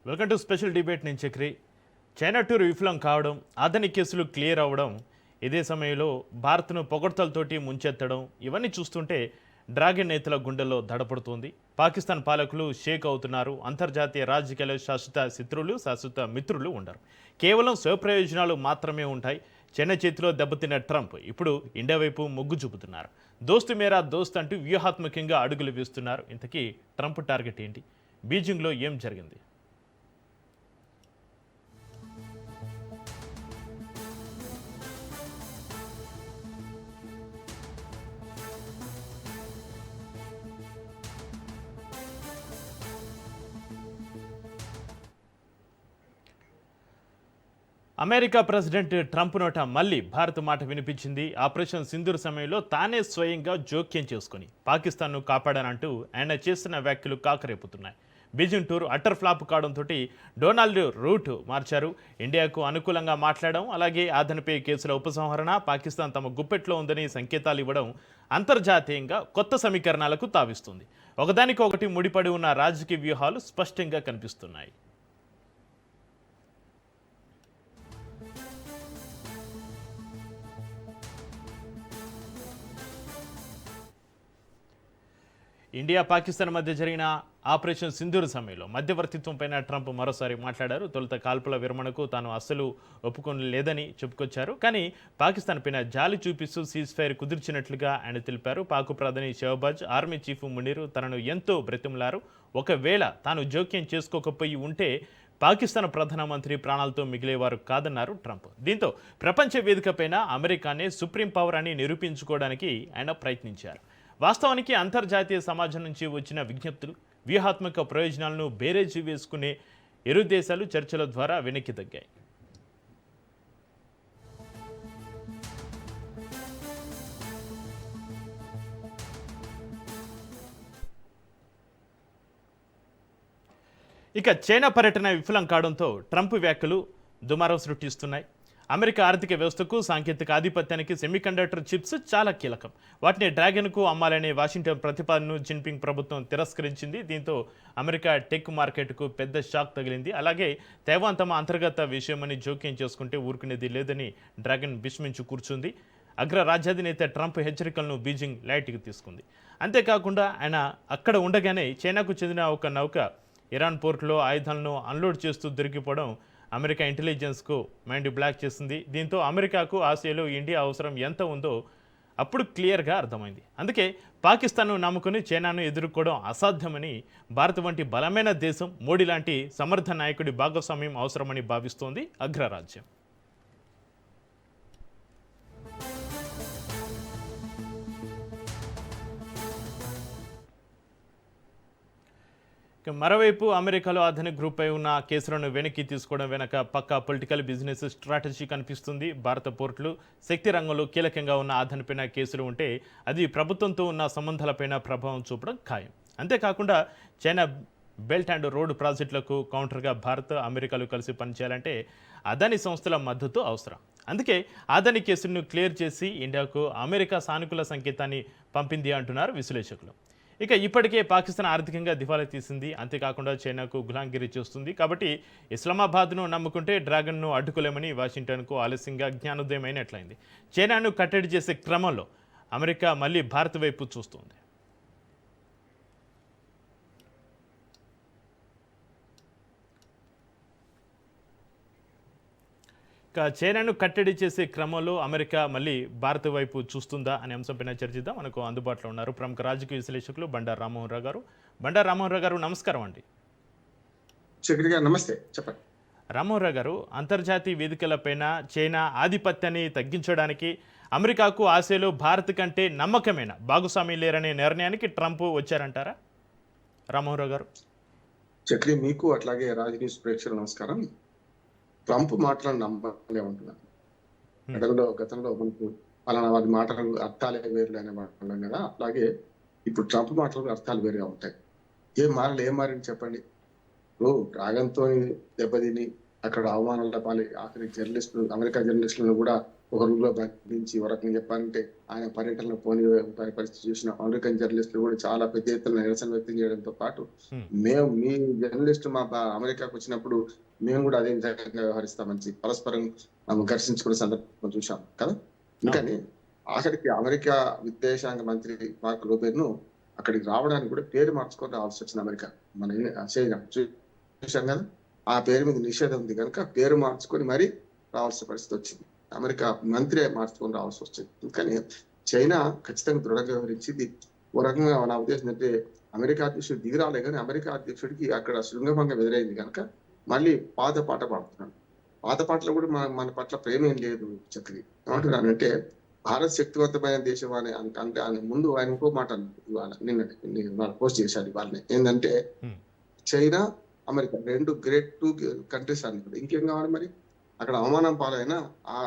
Welcome to special debate. నేను Chakri. China tour విఫలం కావడం, అదని కేసులు క్లియర్ అవ్వడం, ఇదే సమయంలో భారత్ను పొగడ్తలతోటి ముంచెత్తడం, ఇవన్నీ చూస్తుంటే డ్రాగన్ నేతల గుండెల్లో దడపడుతోంది. పాకిస్తాన్ పాలకులు షేక్ అవుతున్నారు. అంతర్జాతీయ రాజకీయాల్లో శాశ్వత శత్రువులు, శాశ్వత మిత్రులు ఉండరు. కేవలం స్వప్రయోజనాలు మాత్రమే ఉంటాయి. చైనా చేతిలో దెబ్బతిన్న ట్రంప్ ఇప్పుడు ఇండియా వైపు మొగ్గు చూపుతున్నారు. దోస్తు మేరా దోస్త్ అంటూ వ్యూహాత్మకంగా అడుగులు వేస్తున్నారు. ఇంతకీ ట్రంప్ టార్గెట్ ఏంటి? బీజింగ్లో ఏం జరిగింది? అమెరికా ప్రెసిడెంట్ ట్రంప్ నోట మళ్ళీ భారత్ మాట వినిపించింది. ఆపరేషన్ సింధూర్ సమయంలో తానే స్వయంగా జోక్యం చేసుకుని పాకిస్తాన్ను కాపాడానంటూ ఆయన చేస్తున్న వ్యాఖ్యలు కాకరేపుతున్నాయి. బీజింగ్ టూర్ అటర్ ఫ్లాప్ కావడంతో డొనాల్డ్ రూట్ మార్చారు. ఇండియాకు అనుకూలంగా మాట్లాడడం, అలాగే ఆధనపై కేసుల ఉపసంహరణ, పాకిస్తాన్ తమ గుప్పెట్లో ఉందని సంకేతాలు ఇవ్వడం అంతర్జాతీయంగా కొత్త సమీకరణాలకు తావిస్తుంది. ఒకదానికొకటి ముడిపడి ఉన్న రాజకీయ వ్యూహాలు స్పష్టంగా కనిపిస్తున్నాయి. ఇండియా పాకిస్తాన్ మధ్య జరిగిన ఆపరేషన్ సింధూర్ సమయంలో మధ్యవర్తిత్వంపైన ట్రంప్ మరోసారి మాట్లాడారు. తొలుత కాల్పుల విరమణకు తాను అస్సలు ఒప్పుకోలేదని చెప్పుకొచ్చారు. కానీ పాకిస్తాన్ పైన జాలి చూపిస్తూ సీజ్ ఫైర్ కుదిర్చినట్లుగా ఆయన తెలిపారు. పాక్ ప్రధాని షహబాజ్, ఆర్మీ చీఫ్ మునీర్ తనను ఎంతో బ్రతిమలారు. ఒకవేళ తాను జోక్యం చేసుకోకపోయి ఉంటే పాకిస్తాన్ ప్రధానమంత్రి ప్రాణాలతో మిగిలేవారు కాదన్నారు ట్రంప్. దీంతో ప్రపంచ వేదికపైన అమెరికానే సుప్రీం పవర్ అని నిరూపించుకోవడానికి ఆయన ప్రయత్నించారు. వాస్తవానికి అంతర్జాతీయ సమాజం నుంచి వచ్చిన విజ్ఞప్తులు, వ్యూహాత్మక ప్రయోజనాలను బేరేజీ వేసుకునే ఇరు దేశాలు చర్చల ద్వారా వెనక్కి తగ్గాయి. ఇక చైనా పర్యటన విఫలం కావడంతో ట్రంప్ వ్యాఖ్యలు దుమారం సృష్టిస్తున్నాయి. అమెరికా ఆర్థిక వ్యవస్థకు, సాంకేతిక ఆధిపత్యానికి సెమీకండక్టర్ చిప్స్ చాలా కీలకం. వాటిని డ్రాగన్కు అమ్మాలనే వాషింగ్టన్ ప్రతిపాదనను జిన్పింగ్ ప్రభుత్వం తిరస్కరించింది. దీంతో అమెరికా టెక్ మార్కెట్కు పెద్ద షాక్ తగిలింది. అలాగే తైవాన్ తమ అంతర్గత విషయమని జోక్యం చేసుకుంటే ఊరుకునేది లేదని డ్రాగన్ విస్మించు కూర్చుంది. అగ్ర రాజ్యాధినేత ట్రంప్ హెచ్చరికలను బీజింగ్ లైట్కి తీసుకుంది. అంతేకాకుండా ఆయన అక్కడ ఉండగానే చైనాకు చెందిన ఒక నౌక ఇరాన్ పోర్టులో ఆయుధాలను అన్లోడ్ చేస్తూ దొరికిపోవడం అమెరికా ఇంటెలిజెన్స్కు మైండ్ బ్లాక్ చేసింది. దీంతో అమెరికాకు ఆసియాలో ఇండియా అవసరం ఎంత ఉందో అప్పుడు క్లియర్గా అర్థమైంది. అందుకే పాకిస్తాన్ను నమ్ముకుని చైనాను ఎదుర్కోవడం అసాధ్యమని, భారత్ వంటి బలమైన దేశం, మోడీ లాంటి సమర్థ నాయకుడి భాగస్వామ్యం అవసరమని భావిస్తోంది అగ్రరాజ్యం. మరోవైపు అమెరికాలో ఆధునిక గ్రూప్పై ఉన్న కేసులను వెనక్కి తీసుకోవడం వెనక పక్కా పొలిటికల్ బిజినెస్ స్ట్రాటజీ కనిపిస్తుంది. భారత పోర్టులు, శక్తి రంగంలో కీలకంగా ఉన్న ఆధునికపైన కేసులు ఉంటే అది ప్రభుత్వంతో ఉన్న సంబంధాలపైన ప్రభావం చూపడం ఖాయం. అంతేకాకుండా చైనా బెల్ట్ అండ్ రోడ్ ప్రాజెక్టులకు కౌంటర్గా భారత్, అమెరికాలు కలిసి పనిచేయాలంటే అదాని సంస్థల మద్దతు అవసరం. అందుకే అదాని కేసులను క్లియర్ చేసి ఇండియాకు అమెరికా సానుకూల సంకేతాన్ని పంపింది అంటున్నారు విశ్లేషకులు. ఇక ఇప్పటికే పాకిస్తాన్ ఆర్థికంగా దివాలా తీసింది. అంతేకాకుండా చైనాకు గులాంగిరి చేస్తుంది. కాబట్టి ఇస్లామాబాద్ను నమ్ముకుంటే డ్రాగన్ను అడ్డుకోలేమని వాషింగ్టన్కు ఆలస్యంగా జ్ఞానోదయం అయినట్లయింది. చైనాను కట్టడి చేసే క్రమంలో అమెరికా మళ్ళీ భారత్ వైపు చూస్తుంది. ఇక చైనాను కట్టడి చేసే క్రమంలో అమెరికా మళ్ళీ భారత్ వైపు చూస్తుందా అనే అంశంపైన చర్చిద్దాం. మనకు అందుబాటులో ఉన్నారు ప్రముఖ రాజకీయ విశ్లేషకులు బండారు రామ్మోహన్ రావు గారు. బండారు రామ్మోహన్ రావు గారు, నమస్కారం అండి. నమస్తే, చెప్పండి. రామ్మోహన్ రావు గారు, అంతర్జాతీయ వేదికలపైన చైనా ఆధిపత్యాన్ని తగ్గించడానికి అమెరికాకు ఆసియాలో భారత్ కంటే నమ్మకమైన భాగస్వామి లేరనే నిర్ణయానికి ట్రంప్ వచ్చారంటారా రామ్మోహన్ రావు గారు? చక్రి, మీకు అట్లాగే రాజకీయ ప్రేక్షకులు నమస్కారం. ట్రంప్ మాటలను నమ్మలే ఉంటున్నాను. గతంలో మనకు పలానా వారి మాటలు అర్థాలే వేరులే అనే మాట్లాడాం కదా, అలాగే ఇప్పుడు ట్రంప్ మాటలకు అర్థాలు వేరుగా ఉంటాయి. ఏం మారింది చెప్పండి. ఇప్పుడు డ్రాగన్తో దెబ్బతిని అక్కడ అవమానాల పాలి ఆఖరి జర్నలిస్టులు, అమెరికా జర్నలిస్టులను కూడా ఒక రూమ్ లో బంధించి ఒక రకంగా చెప్పాలంటే ఆయన పర్యటనలో పోని పరిస్థితి చూసిన అమెరికన్ జర్నలిస్టులు కూడా చాలా పెద్ద ఎత్తున నిరసన వ్యక్తం చేయడంతో పాటు ఉమ్, మేము మీ జర్నలిస్ట్ అమెరికాకు వచ్చినప్పుడు మేము కూడా అదే విధంగా వ్యవహరిస్తామని పరస్పరం ఘర్షించుకునే సందర్భం చూశాం కదా. అందుకని ఆఖరికి అమెరికా విదేశాంగ మంత్రి మార్క్ రూబెర్ను అక్కడికి రావడానికి కూడా పేరు మార్చుకొని రావాల్సి వచ్చింది అమెరికా. మన చూశాం కదా, ఆ పేరు మీద నిషేధం ఉంది కనుక పేరు మార్చుకొని మరీ రావాల్సిన పరిస్థితి వచ్చింది. అమెరికా మంత్రి మార్చుకొని రావాల్సి వచ్చింది. కానీ చైనా ఖచ్చితంగా దృఢంగా వ్యవహరించింది. ఓ రకంగా నా ఉద్దేశం అంటే అమెరికా అధ్యక్షుడు దిగిరాలే కానీ అమెరికా అధ్యక్షుడికి అక్కడ శృంగభంగం ఎదురైంది కనుక మళ్ళీ పాత పాట పాడుతున్నాడు. పాత పాటలో కూడా మన పట్ల ప్రేమ ఏం లేదు. చక్రి ఏమంటున్నానంటే భారత్ శక్తివంతమైన దేశం అని అంటే ఆయన ముందు ఆయన ఇంకో మాట ఇవాళ నిన్న పోస్ట్ చేశాడు ఇవాళ ఏంటంటే చైనా అమెరికా రెండు గ్రేట్ టూ కంట్రీస్ అని. ఇంకేం కావాలి మరి? అక్కడ అవమానం పాలైనా ఆ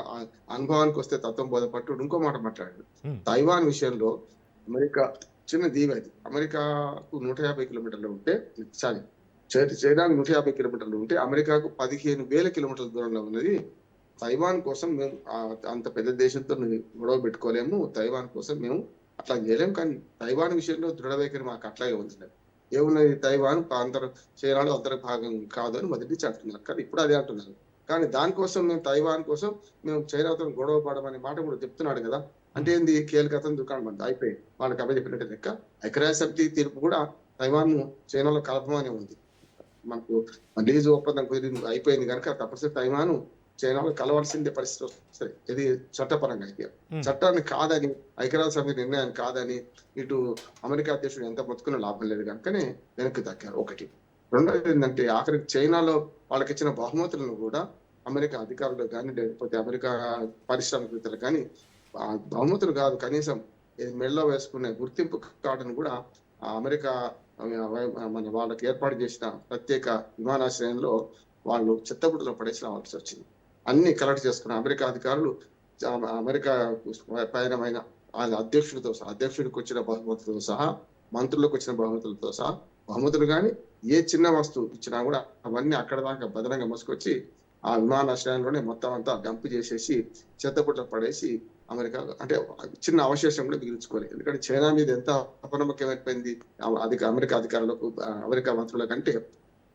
అనుభవానికి వస్తే తత్వం బోధపట్టు ఇంకో మాట మాట్లాడాడు. తైవాన్ విషయంలో అమెరికా చిన్న దీవి అది. అమెరికాకు 150 కిలోమీటర్లు ఉంటే సారీ చైనాకు 150 కిలోమీటర్లు ఉంటే అమెరికాకు 15,000 కిలోమీటర్ల దూరంలో ఉన్నది. తైవాన్ కోసం మేము అంత పెద్ద దేశంతో గొడవ పెట్టుకోలేము. తైవాన్ కోసం మేము అట్లా చేయలేము. కానీ తైవాన్ విషయంలో దృఢ వైఖరి మాకు అట్లాగే ఉంది. ఏమున్నది, తైవాన్ చైనాలో అంతర్భాగం కాదు అని మొదటి నుంచి అంటున్నారు. కానీ ఇప్పుడు అదే అంటున్నారు. కానీ దానికోసం మేము తైవాన్ కోసం మేము చైనాతో గొడవ పడమనే మాట కూడా చెప్తున్నాడు కదా. అంటే ఏంది, కీలకతం దుకాణం అంతా అయిపోయి వాళ్ళకి అప్పచెప్పినట్టు లెక్క. ఐక్యరాజ్య సమితి తీర్పు కూడా తైవాన్ చైనాలో కలపమనే ఉంది. మనకు లీజు ఒప్పందం అయిపోయింది కనుక తప్పనిసరి తైవాన్ చైనాలో కలవాల్సిందే పరిస్థితి వస్తుంది. ఇది చట్టపరంగా అయితే చట్టాన్ని కాదని ఐక్యరాజ్య సమితి నిర్ణయాన్ని కాదని ఇటు అమెరికా అధ్యక్షుడు ఎంత మొత్తుకున్న లాభం లేదు కనుకనే వెనక్కి తగ్గారు. ఒకటి. రెండోది ఏంటంటే ఆఖరికి చైనాలో వాళ్ళకి ఇచ్చిన బహుమతులను కూడా అమెరికా అధికారులు కానీ లేకపోతే అమెరికా పారిశ్రామికవేత్తలు కానీ బహుమతులు కాదు, కనీసం మెడలో వేసుకునే గుర్తింపు కార్డును కూడా అమెరికా మన వాళ్ళకి ఏర్పాటు చేసిన ప్రత్యేక విమానాశ్రయంలో వాళ్ళు చెత్తబుట్టలో పడేసి రావాల్సి వచ్చింది. అన్ని కలెక్ట్ చేసుకున్న అమెరికా అధికారులు అమెరికా పైనమైన అధ్యక్షుడితో సహా, అధ్యక్షుడికి వచ్చిన బహుమతులతో సహా, మంత్రులకు వచ్చిన బహుమతులతో సహా, బహుమతులు కానీ ఏ చిన్న వస్తువు ఇచ్చినా కూడా అవన్నీ అక్కడ దాకా భద్రంగా మోసుకొచ్చి ఆ విమానాశ్రయంలోనే మొత్తం అంతా డంప్ చేసేసి చెత్తబుట్టలో పడేసి అమెరికా అంటే చిన్న అవశేషం కూడా మిగిల్చుకోలేదు. ఎందుకంటే చైనా మీద ఎంత అపనమ్మకం అయిపోయింది అమెరికా అధికారులకు, అమెరికా మంత్రుల కంటే.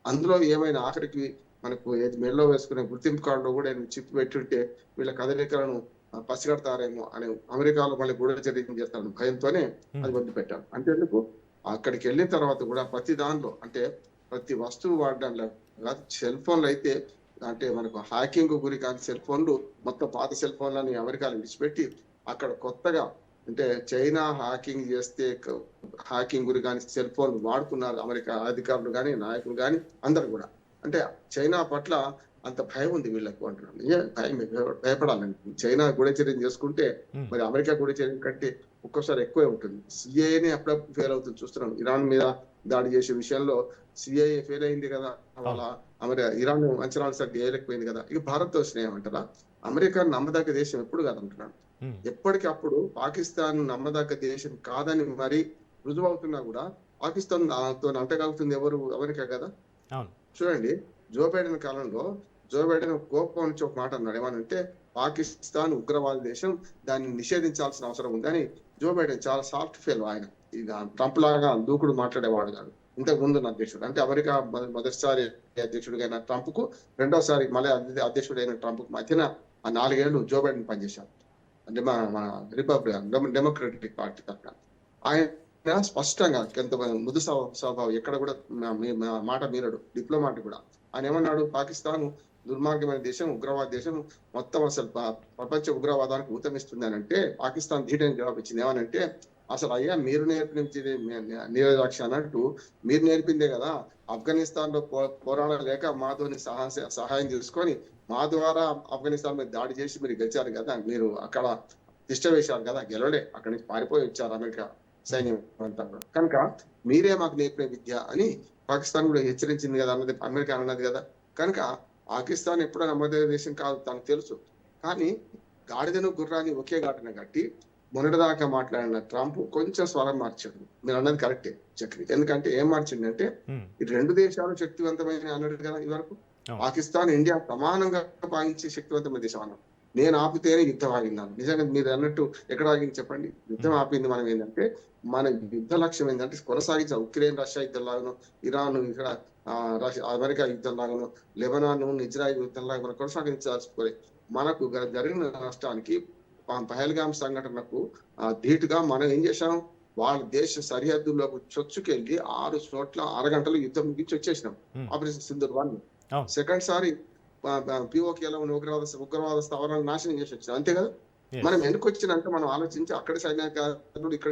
అందులో ఏమైనా ఆఖరికి మనకు మెడలో వేసుకునే గుర్తింపు కార్డులో కూడా చిప్ పెట్టుంటే వీళ్ళ కదలికలను పసిగడతారేమో అని అమెరికాలో మళ్ళీ గూఢచర్యం చేస్తాను భయంతోనే అది వదిలిపెట్టాను. అంటే ఎందుకు, అక్కడికి వెళ్ళిన తర్వాత కూడా ప్రతి దానిలో అంటే ప్రతి వస్తువు వాడడంలో కాదు, సెల్ ఫోన్లు అయితే అంటే మనకు హ్యాకింగ్ గురి కాని సెల్ ఫోన్లు మొత్తం పాత సెల్ ఫోన్లని అమెరికాలో విడిచిపెట్టి అక్కడ కొత్తగా అంటే చైనా హ్యాకింగ్ చేస్తే హ్యాకింగ్ గురి కానీ సెల్ ఫోన్ వాడుతున్నారు అమెరికా అధికారులు కానీ నాయకులు కానీ అందరు కూడా. అంటే చైనా పట్ల అంత భయం ఉంది వీళ్ళకు అంటున్నాను. భయం భయపడాలండి. చైనా గూఢచర్యం చేసుకుంటే మరి అమెరికా గూఢచర్యం కంటే ఒక్కోసారి ఎక్కువే ఉంటుంది. సిఐఏనే అప్పుడప్పుడు ఫెయిల్ అవుతుంది చూస్తున్నాం. ఇరాన్ మీద దాడి చేసే విషయంలో సిఐఏ ఫెయిల్ అయింది కదా, వాళ్ళ ఇరాన్ అంచనాలు సరిగ్గా వేయలేకపోయింది కదా. ఇక భారత్ తో స్నేహం అంటారా? అమెరికా నమ్మదగ్గ దేశం ఎప్పుడు కాదంటున్నాను. ఎప్పటికప్పుడు పాకిస్తాన్ నమ్మదగ్గ దేశం కాదని మరి రుజువు అవుతున్నా కూడా పాకిస్తాన్ తో అంటగలుగుతుంది ఎవరు? అమెరికా కదా. చూడండి, జో బైడెన్ కాలంలో జో బైడెన్ కోపం నుంచి ఒక మాట అన్నాడు. ఏమనంటే పాకిస్తాన్ ఉగ్రవాద దేశం, దాన్ని నిషేధించాల్సిన అవసరం ఉందని. జో బైడెన్ చాలా సాఫ్ట్ ఫెయిల్. ఆయన ట్రంప్ లాగా దూకుడు మాట్లాడేవాడు కాదు. ఇంతకు ముందు అధ్యక్షుడు అంటే అమెరికా మొదటిసారి అధ్యక్షుడిగా ట్రంప్ కు, రెండోసారి మళ్ళీ అధ్యక్షుడైన ట్రంప్ కు మధ్యన ఆ 4 ఏళ్లు జో బైడెన్ పనిచేశాడు. అంటే మన రిపబ్లికన్ డెమోక్రటిక్ పార్టీ తరఫున. ఆయన స్పష్టంగా ఎంత మృదు స్వభావం, ఎక్కడ కూడా మాట మీరడు, డిప్లొమాట్ కూడా. ఆయన ఏమన్నాడు, పాకిస్తాన్ దుర్మార్గమైన దేశం, ఉగ్రవాద దేశం, మొత్తం అసలు ప్రపంచ ఉగ్రవాదానికి ఊతమిస్తుంది అని అంటే పాకిస్తాన్ ధీటైన జవాబు ఇచ్చింది. ఏమనంటే అసలు అయ్యా మీరు నేర్పించింది నీరజాక్ష అన్నట్టు మీరు నేర్పిందే కదా. ఆఫ్ఘనిస్తాన్ లో పోరాడలేక మాతోని సహాయం తీసుకొని మా ద్వారా ఆఫ్ఘనిస్తాన్ మీద దాడి చేసి మీరు గెలిచారు కదా, మీరు అక్కడ తిష్ట వేశారు కదా, గెలవలే, అక్కడి నుంచి పారిపోయి వచ్చారు అమెరికా సైన్యం అంతా. కనుక మీరే మాకు నేర్పిన విద్య అని పాకిస్తాన్ కూడా హెచ్చరించింది కదా అన్నది అమెరికా అన్నది కదా. కనుక పాకిస్తాన్ ఎప్పుడో నమ్మదగ్గ దేశం కాదు తనకు తెలుసు. కానీ గాడిదను గుర్రాన్ని ఒకే ఘాటన కట్టి మొన్నటిదాకా మాట్లాడిన ట్రంప్ కొంచెం స్వరం మార్చాడు. మీరు అన్నది కరెక్టే చక్రి. ఎందుకంటే ఏం మార్చింది అంటే ఈ రెండు దేశాలు శక్తివంతమైన అన్నాడు కదా. ఇదివరకు పాకిస్తాన్ ఇండియా సమానంగా పాలించే శక్తివంతమైన దేశం అన్నాడు. నేను ఆపితేనే యుద్ధం ఆగిందాను. నిజంగా మీరు అన్నట్టు ఎక్కడ ఆగింది చెప్పండి? యుద్ధం ఆపింది మనం ఏంటంటే, మన యుద్ధ లక్ష్యం ఏంటంటే కొనసాగించాలి. ఉక్రెయిన్ రష్యా యుద్ధం లాగాను, ఇరాన్ ఇక్కడ అమెరికా యుద్ధం లాగాను, లెబనాన్ ఇజ్రాయిల్ యుద్ధం లాగా మనం కొనసాగించాల్సుకోవాలి. మనకు జరిగిన నష్టానికి పహల్గామ్ సంఘటనకు ధీటుగా మనం ఏం చేశాం? వాళ్ళ దేశ సరిహద్దుల్లోకి చొచ్చుకెళ్ళి 6 చోట్ల 6 గంటలు యుద్ధం ముగించి వచ్చేసినాం. ఆపరేషన్ సింధూర్ 1. సెకండ్ సారి పిఓకేలో ఉన్న ఉగ్రవాద స్థావరాలను నాశనం చేసి వచ్చినాం. అంతే కదా? మనం ఎందుకు వచ్చినంటే మనం ఆలోచించి అక్కడ సైనికాధికారులు, ఇక్కడ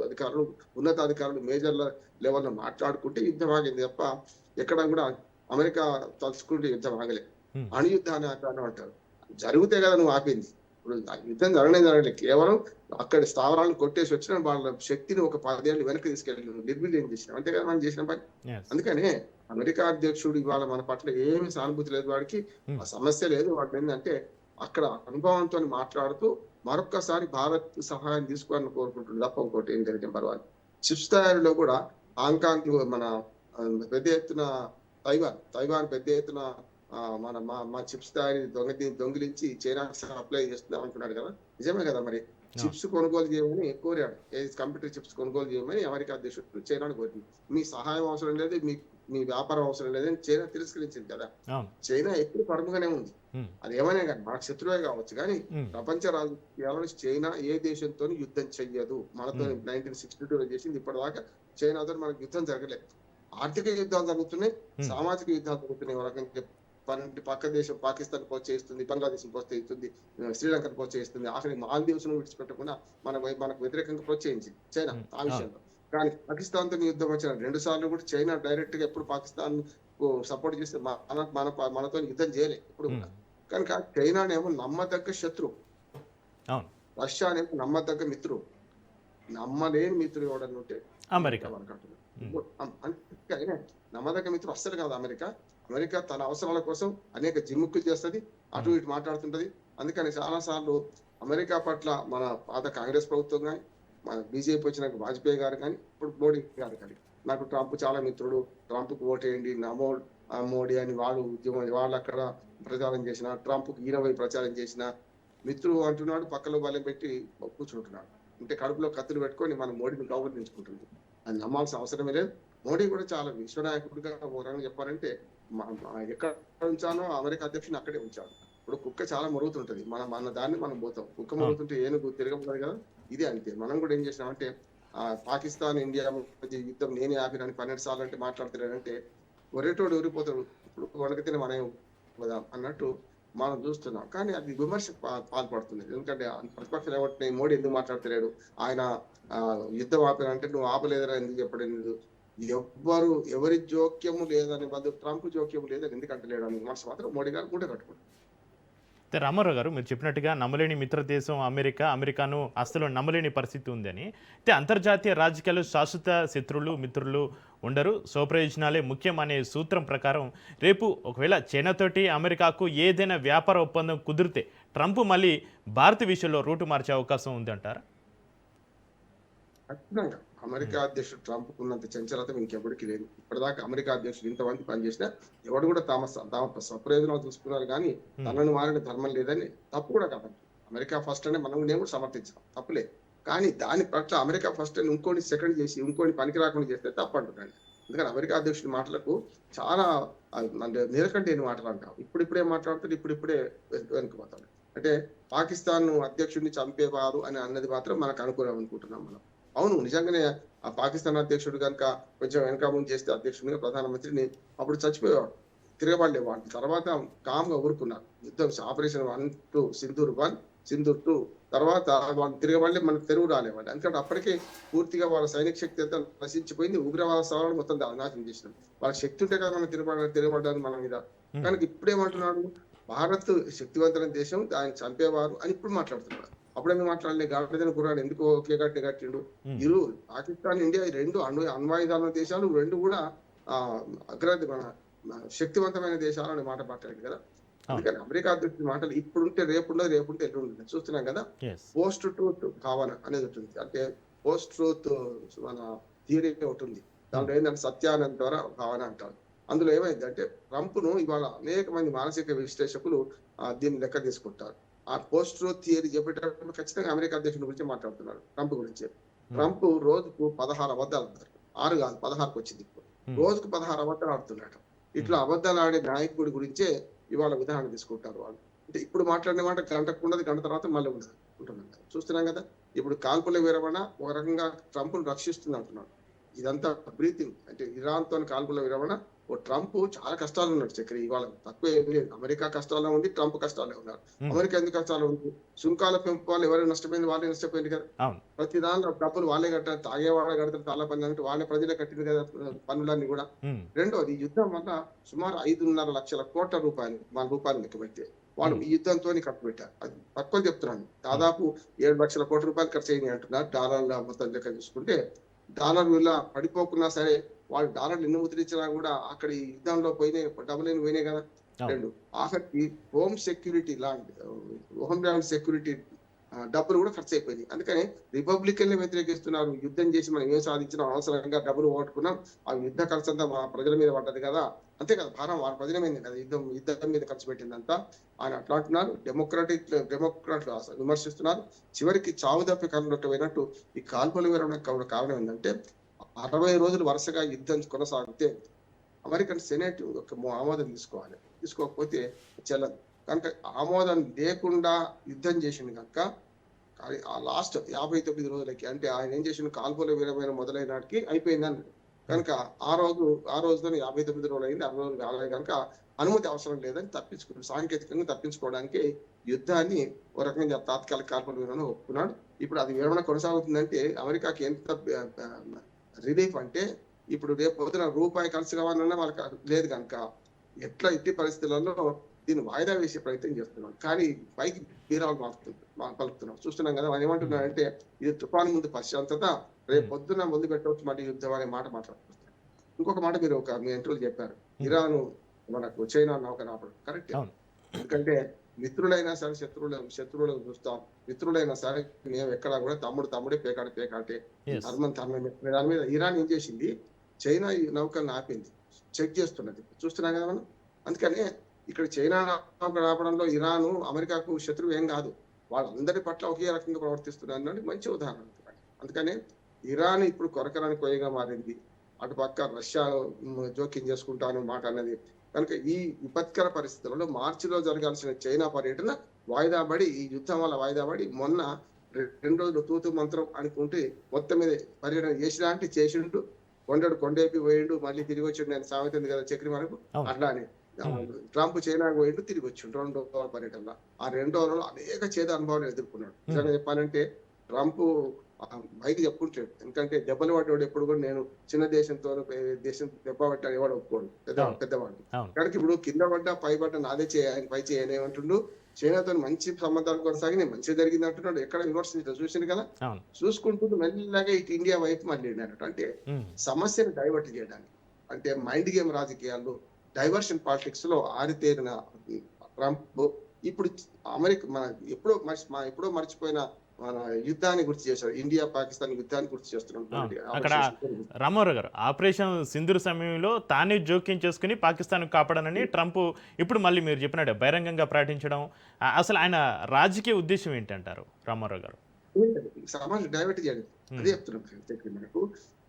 అధికారులు, ఉన్నతాధికారులు, మేజర్ల లెవెల్లో మాట్లాడుకుంటే యుద్ధం ఆగింది తప్ప ఎక్కడ కూడా అమెరికా తలుచుకుంటే యుద్ధం ఆగలే. అణు యుద్ధాన్ని అంటారు. జరిగితే కదా నువ్వు ఆపింది. ఇప్పుడు యుద్ధం జరగలేదు. కేవలం అక్కడ స్థావరాలను కొట్టేసి వచ్చిన వాళ్ళ శక్తిని ఒక 10 ఏళ్ళు వెనక్కి తీసుకెళ్ళి నిర్వీర్యం చేసినాం. అంతే కదా మనం చేసిన పని. అందుకనే అమెరికా అధ్యక్షుడు ఇవాళ మన పట్ల ఏమి సానుభూతి లేదు, వాడికి ఆ సమస్య లేదు. వాటి ఏంటంటే అక్కడ అనుభవంతో మాట్లాడుతూ మరొక్కసారి భారత్ సహాయం తీసుకోవాలని కోరుకుంటుంది తప్ప ఇంకోటి ఏం జరిగిన పర్వాలేదు. చిప్స్ తయారీలో కూడా హాంకాంగ్ మన పెద్ద ఎత్తున తైవాన్ పెద్ద ఎత్తున మన మా చిప్స్ తయారీ దొంగిలించి చైనాకి సప్లై చేస్తున్నాం అంటున్నాడు కదా. నిజమే కదా? మరి చిప్స్ కొనుగోలు చేయమని కోరాడు. కంప్యూటర్ చిప్స్ కొనుగోలు చేయమని అమెరికా అధ్యక్షుడు చైనాను కోరింది. మీ సహాయం అవసరం లేదు, మీ వ్యాపారం అవసరం లేదని చైనా తిరస్కరించింది కదా. చైనా ఎప్పుడు పడుకుగానే ఉంది. అది ఏమైనా కానీ మనకు శత్రువే కావచ్చు, కానీ ప్రపంచ రాజకీయాలను చైనా ఏ దేశంతో యుద్ధం చెయ్యదు. మనతో 1962లో చేసింది. ఇప్పటిదాకా చైనాతో మనకు యుద్ధం జరగలేదు. ఆర్థిక యుద్ధాలు జరుగుతున్నాయి, సామాజిక యుద్ధాలు జరుగుతున్నాయి. రకంగా పక్క దేశం పాకిస్తాన్ ప్రోత్సహిస్తుంది, బంగ్లాదేశ్ ప్రోత్సహిస్తుంది, శ్రీలంకను ప్రోత్సహిస్తుంది. ఆఖరి మాల్దీవ్స్ ను విడిచిపెట్టకుండా మనకు వ్యతిరేకంగా ప్రోత్సహించింది చైనా ఆ విషయంలో. కానీ పాకిస్తాన్ తో యుద్ధం వచ్చిన 2 సార్లు కూడా చైనా డైరెక్ట్ గా ఎప్పుడు పాకిస్తాన్ సపోర్ట్ చేస్తే మనతో యుద్ధం చేయలే ఇప్పుడు. కనుక చైనానేమో నమ్మదగ్గ శత్రువు, రష్యా అనేమో నమ్మదగ్గ మిత్రుడు. నమ్మలేని మిత్రుడు ఎవడని ఉంటే అమెరికా. నమ్మదగ్గ మిత్రుడు అస్సలు కాదు అమెరికా. అమెరికా తన అవసరాల కోసం అనేక జిమ్ముక్కులు చేస్తుంది, అటు ఇటు మాట్లాడుతుంటది. అందుకని చాలా సార్లు అమెరికా పట్ల మన పాత కాంగ్రెస్ ప్రభుత్వం కానీ, మన బీజేపీ వచ్చిన వాజ్పేయి గారు కానీ, ఇప్పుడు మోడీ గారు కానీ, నాకు ట్రంప్ చాలా మిత్రుడు, ట్రంప్ కు ఓటేయండి, మోడీ అని వాళ్ళు అక్కడ ప్రచారం చేసిన, ట్రంప్ కు 20 ప్రచారం చేసిన మిత్రుడు అంటున్నాడు, పక్కలో బలం పెట్టి కూర్చుంటున్నాడు. అంటే కడుపులో కత్తులు పెట్టుకొని మన మోడీని గౌరవించుకుంటుంది. అది నమ్మాల్సిన అవసరమే లేదు. మోడీ కూడా చాలా విశ్వనాయకుడిగా చెప్పారంటే ఎక్కడ ఉంచానో అమెరికా అధ్యక్షుని అక్కడే ఉంచాడు. ఇప్పుడు కుక్క చాలా మరుగుతుంటది, మన దాన్ని మనం పోతాం. కుక్క మరుగుతుంటే ఏనుగు తిరగబడదు కదా. ఇదే అంతే. మనం కూడా ఏం చేసినామంటే పాకిస్తాన్ ఇండియా యుద్ధం నేనే ఆపినని 12 సార్లు అంటే మాట్లాడుతున్నాడంటే ఒరేటోడు ఊరిపోతాడు. ఇప్పుడు వణకితే మనం పోదాం అన్నట్టు మనం చూస్తున్నాం. కానీ అది విమర్శ పాల్పడుతుంది. ఎందుకంటే ప్రతిపక్షాలు ఏమంటున్నాయి, మోడీ ఎందుకు మాట్లాడతలేడు, ఆయన యుద్ధం ఆపినంటే నువ్వు ఆపలేదని ఎందుకు చెప్పడం లేదు, ఎవరి జోక్యము లేదని ట్రంప్ జోక్యము లేదని ఎందుకంటే లేడు అని విమర్శ మాత్రం మోడీ గారు కూడా కట్టుకుంటారు. రామారావు గారు, మీరు చెప్పినట్టుగా నమ్మలేని మిత్ర దేశం అమెరికాను అస్సలు నమ్మలేని పరిస్థితి ఉందని. అయితే అంతర్జాతీయ రాజకీయాలు శాశ్వత శత్రువులు మిత్రులు ఉండరు, స్వప్రయోజనాలే ముఖ్యం అనే సూత్రం ప్రకారం రేపు ఒకవేళ చైనాతోటి అమెరికాకు ఏదైనా వ్యాపార ఒప్పందం కుదిరితే ట్రంప్ మళ్ళీ భారత విషయంలో రూటు మార్చే అవకాశం ఉంది అంటారా? ఖచ్చితంగా. అమెరికా అధ్యక్షుడు ట్రంప్ ఉన్నంత చంచలత ఇంకెవరికి లేదు. ఇప్పటిదాకా అమెరికా అధ్యక్షుడు ఇంతమంది పనిచేసినా ఎవడు కూడా తమ స్వప్రయోజనాలు చూసుకున్నారు, కానీ తనను మారిన ధర్మం లేదని తప్పు కూడా కాదు. అమెరికా ఫస్ట్ అని నేను కూడా సమర్థించాం, తప్పులేదు. కానీ దాని పట్ల అమెరికా ఫస్ట్ అని ఇంకోటి సెకండ్ చేసి ఇంకోటి పనికి రాకుండా చేస్తే తప్పు అంటున్నాను. ఎందుకంటే అమెరికా అధ్యక్షుడి మాటలకు చాలా నీలకంఠ మాటలు అంటాం. ఇప్పుడిప్పుడే మాట్లాడుతాడు, ఇప్పుడిప్పుడే వెనుకపోతాడు. అంటే పాకిస్తాన్ అధ్యక్షుడిని చంపేవారు అని అన్నది మాత్రం మనకు అనుకూలం అనుకుంటున్నాం మనం. అవును, నిజంగానే ఆ పాకిస్తాన్ అధ్యక్షుడు కనుక కొంచెం వెనక ముందు చేస్తే అధ్యక్షుడిగా ప్రధానమంత్రిని అప్పుడు చచ్చిపోయేవాడు, తిరగబడలేవాడు. తర్వాత కామ్గా ఊరుకున్నారు. యుద్ధం ఆపరేషన్ 1, 2 సింధూర్ 1, సింధూర్ 2 తర్వాత వాళ్ళు తిరగబడలే, మనకు తెరువు రాలేవాళ్ళు. ఎందుకంటే అప్పటికే పూర్తిగా వాళ్ళ సైనిక శక్తి అంతా నశించిపోయింది. ఉగ్రవాద సవాళ్ళు మొత్తం నాశనం చేసినాం. వాళ్ళ శక్తి ఉంటే కదా మనం తిరగబడ్డారు మన మీద. కనుక ఇప్పుడేమంటున్నాడు, భారత్ శక్తివంతమైన దేశం, ఆయన చంపేవారు అని ఇప్పుడు మాట్లాడుతున్నాడు. అప్పుడేమీ మాట్లాడలే. గాడిదైన కుర్రాడు ఎందుకు ఒకే కట్టిండు. ఇరు పాకిస్తాన్ ఇండియా 2 అణ్వాయుధాల దేశాలు, 2 కూడా మన శక్తివంతమైన దేశాలు అనే మాట మాట్లాడాడు కదా. అందుకని అమెరికా అధ్యక్షుడి మాటలు ఇప్పుడుంటే రేపుండదు, రేపుంటే ఎల్లుంటుంది. చూస్తున్నాం కదా. పోస్ట్ ట్రూత్ భావన అనేది ఉంటుంది. అంటే పోస్ట్ ట్రూత్ మన థియరీ ఉంటుంది. దాంట్లో ఏంటంటే సత్యానంద ద్వారా భావన అంటారు. అందులో ఏమైందంటే ట్రంప్ ను ఇవాళ అనేక మంది మానసిక విశ్లేషకులు దీన్ని లెక్క తీసుకుంటారు. ఆ పోస్ట్ ట్రూత్ థియరీ చెప్పేటప్పుడు ఖచ్చితంగా అమెరికా అధ్యక్షుడి గురించి మాట్లాడుతున్నాడు, ట్రంప్ గురించి. ట్రంప్ రోజుకు 16 అబద్ధాలు ఆడతారు. 6 కాదు 16కి వచ్చింది ఇప్పుడు. రోజుకు 16 అబద్ధాలు ఆడుతున్నాడు. ఇట్లా అబద్ధాలు ఆడే నాయకుడి గురించే ఇవాళ ఉదాహరణ తీసుకుంటారు వాళ్ళు. అంటే ఇప్పుడు మాట్లాడిన మాట గంటకు ఉండదు, గంట తర్వాత మళ్ళీ ఉండదు ఉంటున్నాం కదా, చూస్తున్నాం కదా. ఇప్పుడు కాల్పుల విరమణ ఒక రకంగా ట్రంప్ ను రక్షిస్తుంది అంటున్నాడు. ఇదంతా బ్రీతింగ్ అంటే ఇరాన్ తో కాల్పుల విరమణ. ఓ ట్రంప్ చాలా కష్టాలు ఉన్నాడు చక్రి, ఇవాళ తక్కువ ఏం లేదు. అమెరికా కష్టాల్లో ఉంది, ట్రంప్ కష్టాల్లో ఉన్నారు. అమెరికా ఎందుకు కష్టాలు ఉంది? సుంకాల పెంపు వాళ్ళు ఎవరైనా నష్టపోయింది, వాళ్ళే నష్టపోయింది కదా. ప్రతి దానిలో డబ్బులు వాళ్ళే కట్టారు, తాగేవాళ్ళే కడతారు, చాలా పని అంటే వాళ్ళే ప్రజలే కట్టింది కదా పనులన్నీ కూడా. రెండోది యుద్ధం వల్ల సుమారు 5.5 లక్షల కోట్ల రూపాయలు మన రూపాయలు లెక్క పెడితే వాళ్ళు ఈ యుద్ధంతో ఖర్చు పెట్టారు. అది తక్కువ చెప్తున్నాను, దాదాపు 7 లక్షల కోట్ల రూపాయలు ఖర్చు అయింది అంటున్నారు. డాలర్ల మొత్తం లెక్క చూసుకుంటే డాలర్ విలువ పడిపోకున్నా సరే వాళ్ళు డాలర్లు ఎన్ని ముద్రించినా కూడా అక్కడ ఈ యుద్ధంలో పోయినాయి, డబ్బులు పోయినాయి కదా. రెండు, ఆఖరికి హోమ్ ల్యాండ్ సెక్యూరిటీ డబ్బులు కూడా ఖర్చు అయిపోయింది. అందుకని రిపబ్లికన్ వ్యతిరేకిస్తున్నారు. యుద్ధం చేసి మనం ఏం సాధించినా అనవసరంగా డబ్బులు ఓట్టుకున్నాం, ఆ యుద్ధ ఖర్చు అంతా మా ప్రజల మీద పడ్డది కదా, అంతే కదా, భారం వాళ్ళ ప్రజల మీద కదా, యుద్ధం మీద ఖర్చు పెట్టిందంతా ఆయన అట్లా అంటున్నారు. డెమోక్రాట్లు విమర్శిస్తున్నారు. చివరికి చావు తప్పి కన్నట్టు పోయినట్టు ఈ కాల్పుల విరమణ కారణం ఏంటంటే 60 రోజులు వరుసగా యుద్ధం కొనసాగితే అమెరికన్ సెనేట్ ఒక ఆమోదం తీసుకోవాలి, తీసుకోకపోతే చెల్లదు కనుక ఆమోదం లేకుండా యుద్ధం చేసింది కనుక ఆ లాస్ట్ 59 రోజులకి అంటే ఆయన ఏం చేసిన కాల్పుల విరమణ మొదలైన నాటికి అయిపోయింది అన్నాడు. కనుక ఆ రోజుతో 59 రోజులు అయింది, 60 రోజులు కాలేదు కనుక అనుమతి అవసరం లేదని తప్పించుకున్నాడు. సాంకేతికంగా తప్పించుకోవడానికి యుద్ధాన్ని ఒక రకంగా తాత్కాలిక కాల్పుల విరమణ ఒప్పుకున్నాడు. ఇప్పుడు అది విరమణ కొనసాగుతుందంటే అమెరికాకి ఎంత రిలీఫ్ అంటే ఇప్పుడు రేపు పొద్దున రూపాయి ఖర్చు కావాలన్నా వాళ్ళకి లేదు కనుక ఎట్లా ఇట్టి పరిస్థితులలో దీన్ని వాయిదా వేసే ప్రయత్నం చేస్తున్నాడు. కానీ పైకి బీరాలు పలుకుతున్నాం, చూస్తున్నాం కదా. వాళ్ళు ఏమంటున్నారంటే ఇది తుఫాను ముందు ప్రశాంతత, రేపు పొద్దున ముందు పెట్టవచ్చు మళ్ళీ యుద్ధం అనే మాట మాట్లాడుతున్నారు. ఇంకొక మాట మీరు మీ ఇంటర్వ్యూలో చెప్పారు, ఇరాను మనకు చైనా నౌక నాపడం కరెక్ట్. ఎందుకంటే మిత్రులైనా సరే శత్రువులను చూస్తాం, మిత్రులైనా సరే మేము ఎక్కడా కూడా తమ్ముడే పేకాటే ధర్మం దాని మీద ఇరాన్ ఏం చేసింది, చైనా ఈ నౌకలను ఆపింది, చెక్ చేస్తున్నది, చూస్తున్నాం కదా మనం. అందుకనే ఇక్కడ చైనా నౌక ఆపడంలో ఇరాను అమెరికాకు శత్రువు ఏం కాదు, వాళ్ళందరి పట్ల ఒకే రకంగా ప్రవర్తిస్తున్నారు మంచి ఉదాహరణ. అందుకనే ఇరాన్ ఇప్పుడు కొరకరాని కొయ్యగా మారింది, అటు పక్క రష్యా జోక్యం చేసుకుంటాను మాట అన్నది. కనుక ఈ విపత్కర పరిస్థితులలో మార్చిలో జరగాల్సిన చైనా పర్యటన వాయిదా పడి, ఈ యుద్ధం వల్ల వాయిదా పడి మొన్న 2 రోజులు తూతు మంత్రం అనుకుంటే మొత్తం మీద పర్యటన చేసినా అంటే చేసిండు, కొండేపి పోయిండు, మళ్ళీ తిరిగి వచ్చిండు. నేను సామెత ఉంది కదా చక్రి మనకు, అట్లానే ట్రంప్ చైనాకు పోయిండు, తిరిగి వచ్చిండు 2 రోజుల పర్యటనలో. ఆ 2 రోజుల్లో అనేక చేదు అనుభవాలు ఎదుర్కొన్నాడు. నిజంగా చెప్పాలంటే ట్రంప్ పైకి చెప్పుకుంటాడు, ఎందుకంటే దెబ్బలు పడ్డాడు ఎప్పుడు కూడా. నేను చిన్న దేశంతో దేశం దెబ్బ పట్టాడు ఎవడు ఒప్పుకోడు, పెద్దవాడు. కనుక ఇప్పుడు కింద పడ్డా పై పడ్డా నాదే ఆయన పై చేయనేమంటుండు. చైనాతో మంచి సంబంధాలు కొనసాగి మంచిగా జరిగింది అంటున్నాడు, ఎక్కడ విమర్శించారు చూసింది కదా. చూసుకుంటూ మెల్లగా ఇటు ఇండియా వైపు మళ్ళీ అన్నట్టు అంటే సమస్యను డైవర్ట్ చేయడానికి, అంటే మైండ్ గేమ్ రాజకీయాల్లో డైవర్షన్ పాలిటిక్స్ లో ఆరితేరిన ట్రంప్ ఇప్పుడు అమెరికా మన ఎప్పుడో మర్చిపోయిన మన యుద్ధాన్ని గుర్తు చేశారు, ఇండియా పాకిస్తాన్ యుద్ధాన్ని గుర్తు చేస్తున్నాడు. అక్కడ రామారావు గారు ఆపరేషన్ సింధూర్ సమయంలో తానే జోక్యం చేసుకుని పాకిస్తాన్ కాపాడనని ట్రంప్ ఇప్పుడు మళ్ళీ మీరు చెప్పినట్టు బహిరంగంగా ప్రకటించడం, అసలు ఆయన రాజకీయ ఉద్దేశం ఏంటంటారు రామారావు గారు? సమాజం డైవర్ట్ చేయాలి, అదే చెప్తున్నాం మనకు.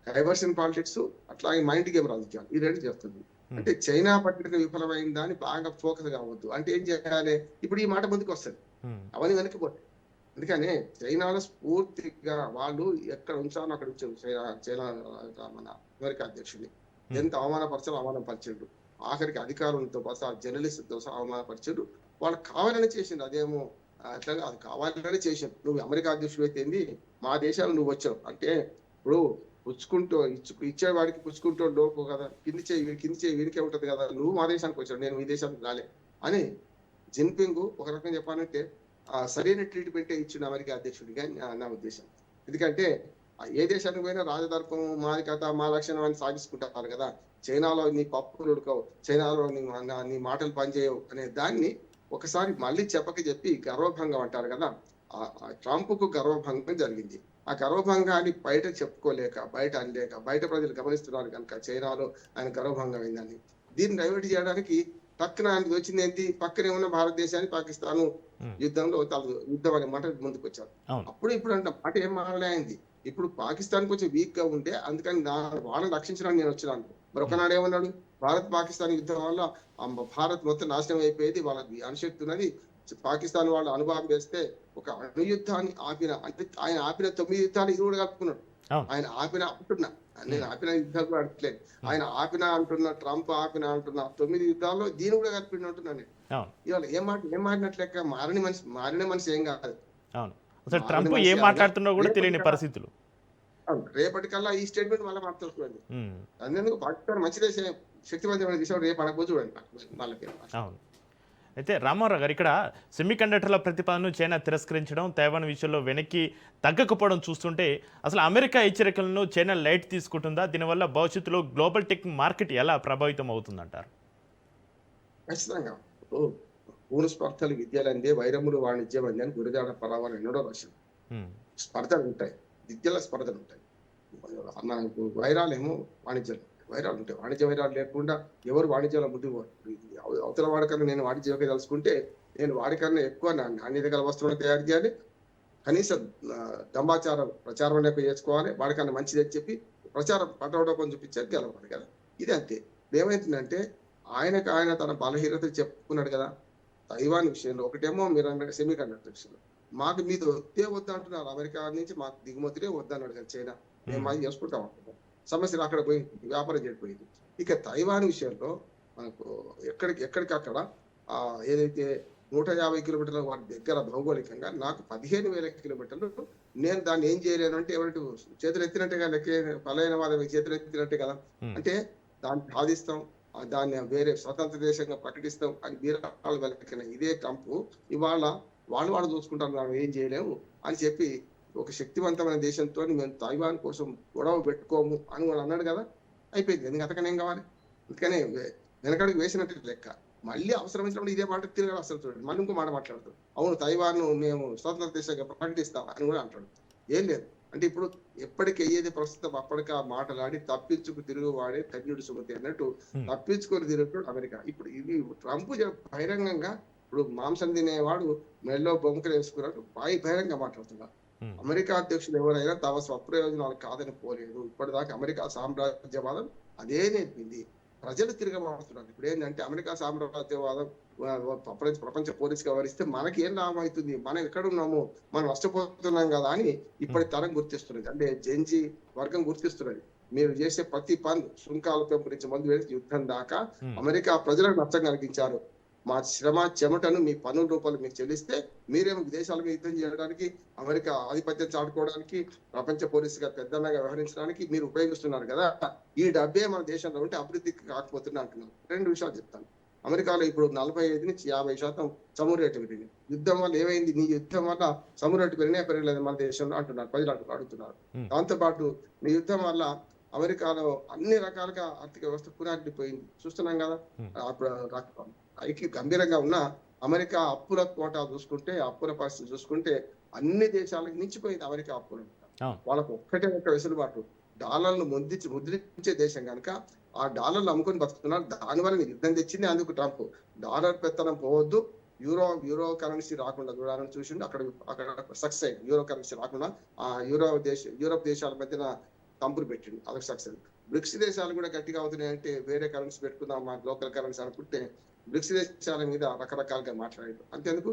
డైవర్షన్ పాలిటిక్స్ అట్లాగే మైండ్ గేమ్ రాజకీయాలు ఈ రెండు చేస్తుంది. అంటే చైనా పట్టిక విఫలమైందా అని బాగా ఫోకస్ కావద్దు. అంటే ఏం చేయాలి, ఇప్పుడు ఈ మాట ముందుకు వస్తుంది, అవన్నీ వెనక్కిపోతాయి. అందుకనే చైనాలో స్ఫూర్తిగా వాళ్ళు ఎక్కడ ఉంచాలో అక్కడ ఉంచారు. చైనా మన అమెరికా అధ్యక్షుడిని ఎంత అవమానపరిచాడు, ఆఖరికి అధికారులతో పాటు జర్నలిస్టులతో అవమానపరిచాడు. వాళ్ళు కావాలని చేసిండు, అదేమో అట్లా అది కావాలని చేసాడు. నువ్వు అమెరికా అధ్యక్షుడు అయితే ఏంది, మా దేశాలు నువ్వు వచ్చావు అంటే ఇప్పుడు పుచ్చుకుంటూ ఇచ్చేవాడికి పుచ్చుకుంటూ లోపు కదా, కింది చేయి వీరికే ఉంటది కదా, నువ్వు మా దేశానికి వచ్చావు నేను ఈ దేశానికి రాలే అని జిన్పింగ్ ఒక రకంగా చెప్పాలంటే సరైన ట్రీట్మెంటే ఇచ్చిన అమెరికా అధ్యక్షుడిగా నా ఉద్దేశం. ఎందుకంటే ఏ దేశానికి పోయినా రాజదర్పం మాది కథ మా లక్షణం అని సాగిస్తుంటారు కదా. చైనాలో నీ పప్పులు ఉడకవు, చైనాలో నీ మాటలు పనిచేయవు అనే దాన్ని ఒకసారి మళ్ళీ చెప్పి గర్వభంగం అంటారు కదా. ట్రంప్ కు గర్వభంగం జరిగింది. ఆ గర్వభంగాన్ని బయట చెప్పుకోలేక, బయట అనలేక, బయట ప్రజలు గమనిస్తున్నారు కనుక చైనాలో ఆయన గర్వభంగం అయిందని. దీన్ని డైవర్ట్ చేయడానికి టక్కున ఆయనకి వచ్చింది ఏంటి, పక్కనే ఉన్న భారతదేశాన్ని పాకిస్తాన్ యుద్ధంలో యుద్ధం అనే మాట ముందుకు వచ్చారు. అవును. అప్పుడు ఇప్పుడు అంటే మాట ఏం మాట్లాడింది, ఇప్పుడు పాకిస్తాన్ కొంచెం వీక్ గా ఉంటే అందుకని వాళ్ళని రక్షించడానికి నేను వచ్చినాను. మరి ఒకనాడు ఏమన్నాడు, భారత్ పాకిస్తాన్ యుద్ధం వల్ల భారత్ మొత్తం నాశనం అయిపోయేది, వాళ్ళకి అణుశక్తి ఉన్నది, పాకిస్తాన్ వాళ్ళు అణుబాంబు వేస్తే ఒక అణు యుద్ధాన్ని ఆపిన, అంటే ఆయన ఆపిన 9 యుద్ధాలు ఇది కూడా కలుపుకున్నాడు. ఆయన ఆపిన అంటున్నా, నేను ఆపిన యుద్ధాలు కూడా అంటలేదు, ఆయన ఆపిన అంటున్నా, ట్రంప్ ఆపిన అంటున్నా 9 యుద్ధాల్లో దీని కూడా కలిపి అంటున్నాను నేను. ఇవాళ ఏం మారినట్లెక్క, మారిన మనిషి ఏం కాదు. అవును, అసలు ట్రంప్ ఏం మాట్లాడుతున్నా కూడా తెలియని పరిస్థితులు. రేపటికల్లా ఈ స్టేట్మెంట్ మళ్ళీ మాట్లాడుకోండి. అందుకు పాకిస్తాన్ మంచిదే, శక్తివంతమైన దేశం, రేపు అనకపో చూడండి వాళ్ళకి. అవును. అయితే రామారావు గారు, ఇక్కడ సెమీ కండక్టర్ల ప్రతిపాదనను చైనా తిరస్కరించడం, తైవాన్ విషయంలో వెనక్కి తగ్గకపోవడం చూస్తుంటే అసలు అమెరికా హెచ్చరికలను చైనా లైట్ తీసుకుంటుందా? దీనివల్ల భవిష్యత్తులో గ్లోబల్ టెక్ మార్కెట్ ఎలా ప్రభావితం అవుతుందంటారు? ఖచ్చితంగా పూర్ణ స్పర్ధలు విద్యలందే, వైరములు వాణిజ్యం అంది అని గురిదాడ పరావాలు ఎన్నడో రాశారు. స్పర్ధలు ఉంటాయి, విద్యల స్పర్ధలు ఉంటాయి. మనకు వైరాలేమో వాణిజ్యాలు వైరాలు ఉంటాయి. వాణిజ్య వైరాలు లేకుండా ఎవరు వాణిజ్యంలో ముందుకు అవతల వాడికన్నా నేను వాణిజ్యంగా తెలుసుకుంటే నేను వాడికన్నా ఎక్కువ నాణ్యత గల వస్తువులను తయారు చేయాలి, కనీసం ప్రచారం లేక చేసుకోవాలి, వాడికన్నా మంచిది అని చెప్పి ప్రచారం పట్టవడం చూపించారు, గెలవాలి కదా. ఇది అంతే. ఏమైతుందంటే ఆయన తన బలహీనత చెప్పుకున్నాడు కదా. తైవాన్ విషయంలో ఒకటేమో మీరు అన్న సెమీ కండక్టర్ విషయంలో మాకు మీద వద్దే వద్ద అంటున్నారు, అమెరికా నుంచి మాకు దిగుమతులే వద్దన్నాడు కదా చైనా, మేము మాది చేసుకుంటాం అంటున్నాం. సమస్యలు అక్కడ పోయింది, వ్యాపారం జరిగిపోయింది. ఇక తైవాన్ విషయంలో మనకు ఎక్కడికక్కడ ఏదైతే 150 కిలోమీటర్ల వారి దగ్గర భౌగోళికంగా నాకు 15,000 కిలోమీటర్లు, నేను దాన్ని ఏం చేయలేను అంటే ఎవరికి చేతులు ఎత్తినట్టుగా పలైన వాళ్ళ చేతులు ఎత్తినట్టే కదా. అంటే దాన్ని సాధిస్తాం, దాన్ని వేరే స్వతంత్ర దేశంగా ప్రకటిస్తాం అని వీరాలు వెలకిన ఇదే ట్రంప్ ఇవాళ వాళ్ళు చూసుకుంటాం, మనం ఏం చేయలేము అని చెప్పి ఒక శక్తివంతమైన దేశంతో మేము తైవాన్ కోసం గొడవ పెట్టుకోము అని వాళ్ళు అన్నాడు కదా. అయిపోయింది, ఎందుకు అంతకనే ఏం కావాలి. అందుకనే వెనకడికి వేసినట్టు లెక్క. మళ్ళీ అవసరమైనప్పుడు ఇదే మాట తిరగాలి. అసలు చూడండి, మళ్ళీ ఇంకో మాట మాట్లాడుతాడు, అవును తైవాన్ మేము స్వతంత్ర దేశంగా ప్రకటిస్తాం అని కూడా అంటాడు. ఏం లేదు అంటే ఇప్పుడు ఎప్పటికి అయ్యేది ప్రస్తుతం అప్పటికి ఆ మాటలాడి తప్పించుకు తిరుగు వాడే కన్యుడు సుమతి అన్నట్టు తప్పించుకొని తిరుగుతాడు అమెరికా. ఇప్పుడు ఇది ట్రంప్ బహిరంగంగా ఇప్పుడు మాంసం తినేవాడు మెల్లో బొమ్మకలు వేసుకున్నట్టు బహిరంగంగా మాట్లాడుతున్నారు. అమెరికా అధ్యక్షులు ఎవరైనా తమ స్వప్రయోజనాలు కాదని పోలేదు. ఇప్పటిదాకా అమెరికా సామ్రాజ్యవాదం అదే నేర్పింది. ప్రజలు తిరగబడుతున్నారు. ఇప్పుడు ఏంటంటే అమెరికా సామ్రాజ్యవాదం ప్రపంచ పోలీసుగా వ్యవహరిస్తే మనకి ఏం లాభం అవుతుంది, మనం ఎక్కడున్నాము, మనం నష్టపోతున్నాం కదా అని ఇప్పటి తరం గుర్తిస్తున్నది. అంటే జెన్జీ వర్గం గుర్తిస్తున్నది. మీరు చేసే ప్రతి పని సుంకాల పెంపు నుంచి మొదలు పెట్టి యుద్ధం దాకా అమెరికా ప్రజలకు నష్టం కలిగించారు. మా శ్రమ చెమటను మీ పన్నుల రూపాయలు మీకు చెల్లిస్తే మీరేమో విదేశాలకు యుద్ధం చేయడానికి, అమెరికా ఆధిపత్యం చాటుకోవడానికి, ప్రపంచ పోలీసుగా పెద్దగా వ్యవహరించడానికి మీరు ఉపయోగిస్తున్నారు కదా. ఈ డబ్బే మన దేశంలో ఉంటే అభివృద్ధికి కాకపోతున్నా అంటున్నారు. 2 విషయాలు చెప్తాను. అమెరికాలో ఇప్పుడు 45 నుంచి 50% చమురు రేటు పెరిగింది. యుద్ధం వల్ల ఏమైంది, నీ యుద్ధం వల్ల చమురు రేటు పెరగలేదు మన దేశంలో అంటున్నారు, ప్రజలు అడుగుతున్నారు. దాంతోపాటు నీ యుద్ధం వల్ల అమెరికాలో అన్ని రకాలుగా ఆర్థిక వ్యవస్థ పునాదిపోయింది, చూస్తున్నాం కదా. అప్పుడు గంభీరంగా ఉన్న అమెరికా అప్పుల కోటా చూసుకుంటే, అప్పుల పరిస్థితి చూసుకుంటే అన్ని దేశాలకు మించిపోయింది అమెరికా అప్పులు. వాళ్ళకు ఒక్క వెసులుబాటు, డాలర్లు ముద్రించే దేశం కనుక ఆ డాలర్లు అమ్ముకొని బతుకుతున్నారు. దానివల్ల యుద్ధం తెచ్చింది అందుకు ట్రంప్. డాలర్ పెత్తనం పోవద్దు, యూరో కరెన్సీ రాకుండా చూడాలని చూసిండు. అక్కడ సక్సెస్ అయింది. యూరో కరెన్సీ రాకుండా ఆ యూరోప్ దేశాల మధ్యన తంపులు పెట్టిండు, అదొక సక్సెస్. బ్రిక్స్ దేశాలు కూడా గట్టిగా అవుతున్నాయంటే వేరే కరెన్సీ పెట్టుకుందాం మా లోకల్ కరెన్సీ అనుకుంటే బ్రిక్స్ దేశాల మీద రకరకాలుగా మాట్లాడారు. అంతేందుకు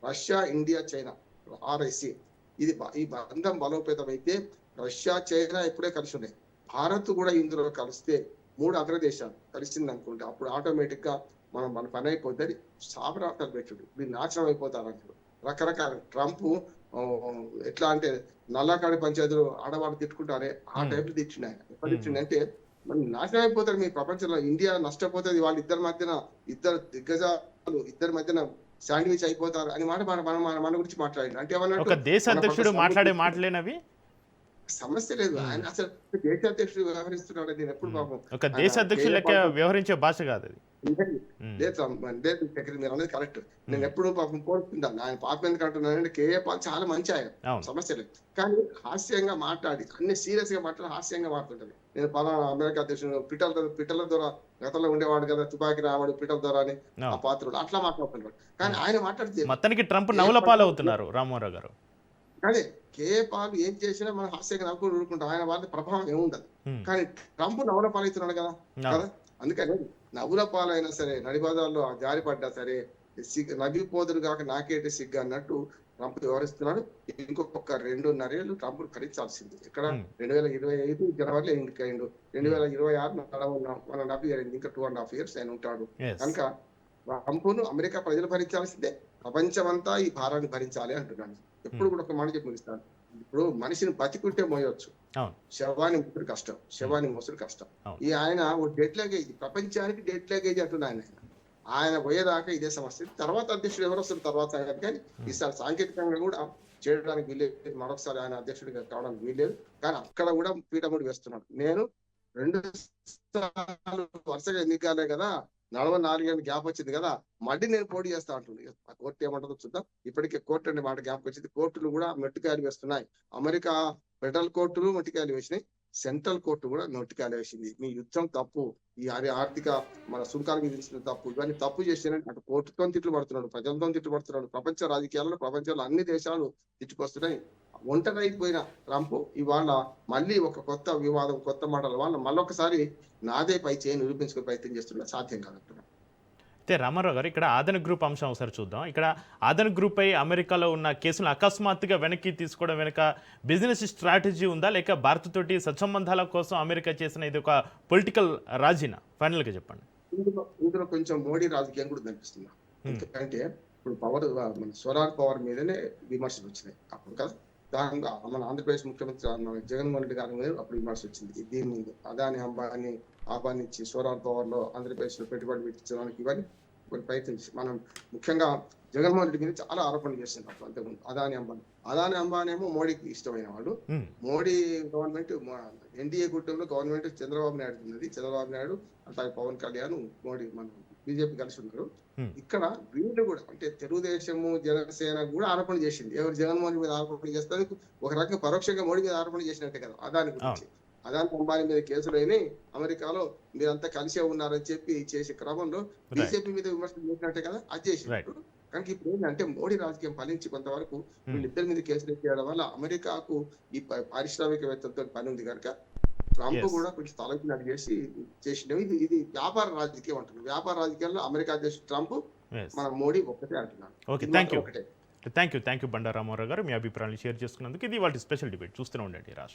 రష్యా, ఇండియా, చైనా RIC ఈ బంధం బలోపేతం అయితే రష్యా, చైనా ఎప్పుడే కలిసి ఉన్నాయి. భారత్ కూడా ఇందులో కలిస్తే 3 అగ్రదేశాలు కలిసింది అనుకుంటే అప్పుడు ఆటోమేటిక్ గా మన పని అయిపోతుంది. సాబరాటాలు పెట్టుడు, మీరు నాశనం అయిపోతారు అంటారు రకరకాల. ట్రంప్ ఎట్లా అంటే నల్లకాడి పంచాయతీలు ఆడవాళ్ళు తిట్టుకుంటారే ఆ టైప్ తిట్టిండు ఆయన. ఎప్పుడు తిట్టిండు అంటే మనం నాశనం అయిపోతారు మీ ప్రపంచంలో, ఇండియా నష్టపోతుంది, వాళ్ళ ఇద్దరి మధ్యన ఇద్దరు దిగ్గజాలు ఇద్దరి మధ్యన శాండ్విచ్ అయిపోతారు అని మాట మన గురించి మాట్లాడింది. అంటే ఒక దేశ అధ్యక్షుడు మాట్లాడే మాటలేనవి, సమస్య లేదు. ఆయన అసలు దేశ అధ్యక్షుడు వ్యవహరిస్తున్నాడు. నేను ఎప్పుడు పాపం ఒక దేశ అధ్యక్షుడు లెక్క వ్యవహరించే భాష కాదు అది. లేదు చక్రి మీరు అనేది కరెక్ట్. నేను ఎప్పుడు పాపం కోరుకుంటాను ఆయన పాపం ఎందుకు అంటున్నానంటే కేఏ పాల్ చాలా మంచి ఆయన, అవును. సమస్య లేదు. కానీ హాస్యంగా మాట్లాడి అన్ని సీరియస్ గా మాట్లాడి హాస్యంగా మాట్లాడుతుంటాను. నేను పలానా అమెరికా అధ్యక్షుడు పిటల ద్వారా గతంలో ఉండేవాడు కదా, తుపాకి రావాడు పిటల ద్వారా అని ఆ అవును. పాత్రుడు అట్లా మాట్లాడుతున్నాడు. కానీ ఆయన మాట్లాడితే మొత్తానికి ట్రంప్ నవ్వుల పాలవుతున్నారు రామారావు గారు. అదే కేఏ పాల్ ఏం చేసినా మనం హాస్యంగా నవ్వుకుంటూ ఊరుకుంటాం. ఆయన వాళ్ళ ప్రభావం ఏముండదు. ఉమ్. కానీ ట్రంప్ నవ్వుల పాలవుతున్నాడు కదా అవును. కదా అందుకని నవ్వుల పాలైనా సరే నడిబాదాల్లో జారిపడ్డా సరే నవ్విపోదురు కాక నాకేంటి సిగ్గు అన్నట్టు ట్రంప్ వివరిస్తున్నాడు. ఇంకొక 2.5 ఏళ్ళు ట్రంప్ భరించాల్సింది. ఇక్కడ ఉమ్. 2025 జనవరిలో ఎన్నికైండు, 2026 మన నవ్వి ఇంకా 2.5 years ఆయన ఉంటాడు. Yes. కనుక ట్రంప్ను అమెరికా ప్రజలు భరించాల్సిందే, ప్రపంచమంతా ఈ భారాన్ని భరించాలి అంటున్నాను. ఎప్పుడు కూడా ఒక మాట చెప్పి ముగిస్తాను. ఇప్పుడు మనిషిని బతికుంటే మోయవచ్చు, అవును. శవాన్ని ముసురు కష్టం, శవాన్ని మోసుడు కష్టం. అవును. ఈ ఆయన ఓ డెడ్ లగేజ్, ప్రపంచానికి డెడ్ లగేజ్ అంటున్నాను. ఆయన పోయేదాకా ఇదే సమస్య. తర్వాత అధ్యక్షుడు ఎవరు వస్తారు తర్వాత సంగతి. కానీ ఈసారి సాంకేతికంగా కూడా చేయడానికి వీల్లేదు, మరొకసారి ఆయన అధ్యక్షుడిగా కావడానికి వీల్లేదు. కానీ అక్కడ కూడా పీఠముడి వేస్తున్నాడు. నేను 2 సార్లు వరుసగా ఎన్నికలే కదా, 44 ఏళ్ళు గ్యాప్ వచ్చింది కదా, మళ్ళీ నేను పోటీ చేస్తా అంటుంది. ఆ కోర్టు ఏమంటుందో చూద్దాం. ఇప్పటికే కోర్టు అనే మాట గ్యాప్ వచ్చింది. కోర్టులు కూడా మెట్టుకాయలు వేస్తున్నాయి. అమెరికా ఫెడరల్ కోర్టులు మెట్టుకాయలు వేసినాయి, సెంట్రల్ కోర్టు కూడా నోటికాయలు వేసింది. మీ యుద్ధం తప్పు, ఈ ఆర్థిక మన సుంకాలు విధించిన తప్పు, ఇవన్నీ తప్పు చేసినట్టు అటు కోర్టుతో తిట్లు పడుతున్నాడు, ప్రజలతో తిట్లు పడుతున్నాడు. ప్రపంచ రాజకీయాల్లో ప్రపంచంలో అన్ని దేశాలు తిట్టుకొస్తున్నాయి. ఒంటరైపోయిన ట్రంప్ ఇవాళ మళ్ళీ ఒక కొత్త వివాదం, కొత్త మాటల వల్ల మళ్ళొకసారి నాదే పై చేయి నిరూపించుకునే ప్రయత్నం చేస్తున్నా, సాధ్యం కాదంటున్నా. అయితే రామారావు గారు, ఇక్కడ ఆదన గ్రూప్ అంశం ఒకసారి చూద్దాం. ఇక్కడ ఆదన గ్రూప్ పై అమెరికాలో ఉన్న కేసును అకస్మాత్తుగా వెనక్కి తీసుకోవడం వెనుక బిజినెస్ స్ట్రాటజీ ఉందా, లేక భారత్ తోటి సత్సంబంధాల కోసం అమెరికా చేసిన ఇది ఒక పొలిటికల్ రాజీనా? ఫైనల్ గా చెప్పండి. ఇందులో కొంచెం మోడీ రాజకీయం కూడా కనిపిస్తుంది. ఎందుకంటే ఇప్పుడు పవర్, మన సోలార్ పవర్ మీదనే విమర్శలు వచ్చినాయి అప్పుడు కదా. దానిగా మన ఆంధ్రప్రదేశ్ ముఖ్యమంత్రి జగన్మోహన్ రెడ్డి గారి మీద అప్పుడు విమర్శ వచ్చింది. దీని మీద అదాని అంబానీ ఆహ్వానించి సోలార్ పవర్ లో ఆంధ్రప్రదేశ్ లో పెట్టుబడి పెట్టించడానికి ఇవన్నీ కొన్ని ప్రయత్నించి మనం ముఖ్యంగా జగన్మోహన్ రెడ్డి మీద చాలా ఆరోపణలు చేస్తున్నారు అంతకుముందు. అదాని అంబానీ ఏమో మోడీకి ఇష్టమైన వాళ్ళు. మోడీ గవర్నమెంట్ ఎన్డీఏ కూటమిలో గవర్నమెంట్ చంద్రబాబు నాయుడు ఉన్నది. చంద్రబాబు నాయుడు అట్లాగే పవన్ కళ్యాణ్, మోడీ, మన బీజేపీ కలిసి ఉన్నారు. ఇక్కడ వీళ్ళు కూడా అంటే తెలుగుదేశము జనసేన కూడా ఆరోపణ చేసింది. ఎవరు జగన్మోహన్ మీద ఆరోపణ చేస్తారు, ఒక రకంగా పరోక్షంగా మోడీ మీద ఆరోపణ చేసినట్టే కదా. అదాని గురించి, అదాని అంబానీ మీద కేసులు అయినాయి అమెరికాలో, మీరంతా కలిసే ఉన్నారని చెప్పి చేసే క్రమంలో బీజేపీ మీద విమర్శలు చేసినట్టే కదా, అది చేసినట్టు. కనుక ఇప్పుడు ఏంటంటే మోడీ రాజకీయం ఫలించి కొంతవరకు వీళ్ళిద్దరి మీద కేసులు చేయడం వల్ల అమెరికాకు ఈ పారిశ్రామికవేత్తలతో పని ఉంది కనుక ట్రంప్ కూడా కొంచెం తలకినట్టు చేసినవి. ఇది వ్యాపార రాజకీయం అంటున్నారు. వ్యాపార రాజకీయాల్లో అమెరికా అధ్యక్షుడు ట్రంప్, మన మోడీ ఒకటే అంటున్నారు. Okay, thank you Bandaru Ramarao garu, మీ అభిప్రాయాన్ని షేర్ చేసుకున్నందుకు. ఇది వాళ్ళ స్పెషల్ డిబేట్. చూస్తూనే ఉండండి రాష్ట్రం.